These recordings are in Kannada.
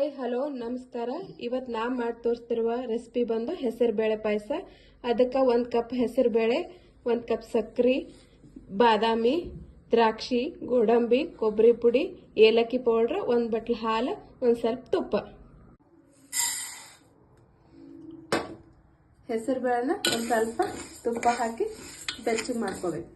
ಹಾಯ್ ಹಲೋ ನಮಸ್ಕಾರ. ಇವತ್ತು ನಾ ಮಾಡಿ ತೋರಿಸ್ತಿರುವ ರೆಸಿಪಿ ಬಂದು ಹೆಸರು ಬೇಳೆ ಪಾಯಸ. ಅದಕ್ಕೆ 1 ಕಪ್ ಹೆಸರು ಬೇಳೆ, 1 ಕಪ್ ಸಕ್ಕರೆ, ಬಾದಾಮಿ, ದ್ರಾಕ್ಷಿ, ಗೋಡಂಬಿ, ಕೊಬ್ಬರಿ ಪುಡಿ, ಏಲಕ್ಕಿ ಪೌಡ್ರ್, 1 ಬಟ್ಲು ಹಾಲು, ಒಂದು ಸ್ವಲ್ಪ ತುಪ್ಪ. ಹೆಸರು ಬೇಳೆನ ಒಂದು ಸ್ವಲ್ಪ ತುಪ್ಪ ಹಾಕಿ ಬೆಚ್ಚಗೆ ಮಾಡ್ಕೋಬೇಕು.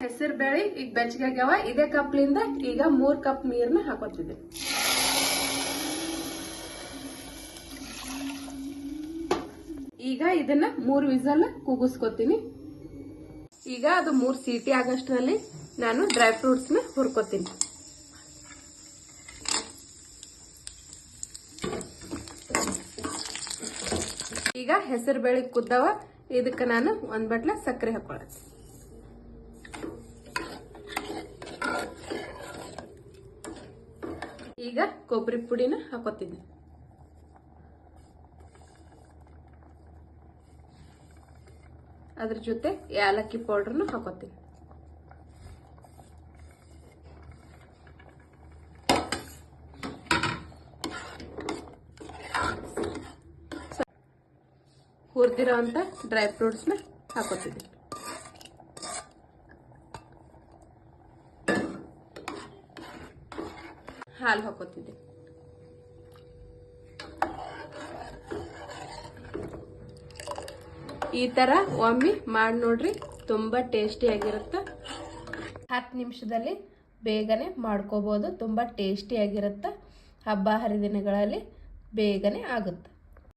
ಹೆಸರು ಬೇಳೆ ಈಗ ಬೆಚ್ಚಗಾಗ್ಯಾವ. ಇದೇ ಕಪ್ಲಿಂದ ಈಗ 3 ಕಪ್ ನೀರನ್ನ ಹಾಕೋತಿದ್ದೆ. ಈಗ ಇದನ್ನ 3 ವಿಸಲ್ ಕೂಗಿಸ್ಕೊತೀನಿ. ಈಗ ಅದು 3 ಸೀಟಿ ಆಗಷ್ಟರಲ್ಲಿ ನಾನು ಡ್ರೈ ಫ್ರೂಟ್ಸ್ ನ ಹುರ್ಕೋತೀನಿ. ಈಗ ಹೆಸರು ಬೇಳೆ ಕುದ್ದವ. ಇದಕ್ಕೆ ನಾನು 1 ಬಟ್ಲ ಸಕ್ಕರೆ ಹಾಕೊಳ್ಳತ್ತೀನಿ. ಈಗ ಕೊಬ್ಬರಿ ಪುಡಿನ ಹಾಕೋತೀನಿ. ಅದ್ರ ಜೊತೆ ಏಲಕ್ಕಿ ಪೌಡರ್ನು ಹಾಕೋತೀನಿ. ಹುರಿದಿರೋ ಅಂತ ಡ್ರೈ ಫ್ರೂಟ್ಸ್ನ ಹಾಕೋತೀನಿ. ಹಾಲು ಹಾಕೋತಿದ್ದೆ. ಈ ತರ ಒಮ್ಮೆ ಮಾಡಿ ನೋಡ್ರಿ, ತುಂಬಾ ಟೇಸ್ಟಿ ಆಗಿರುತ್ತೆ. 10 ನಿಮಿಷದಲ್ಲಿ ಬೇಗನೆ ಮಾಡ್ಕೋಬಹುದು. ತುಂಬಾ ಟೇಸ್ಟಿ ಆಗಿರುತ್ತೆ. ಹಬ್ಬ ಹರಿದಿನಗಳಲ್ಲಿ ಬೇಗನೆ ಆಗುತ್ತೆ.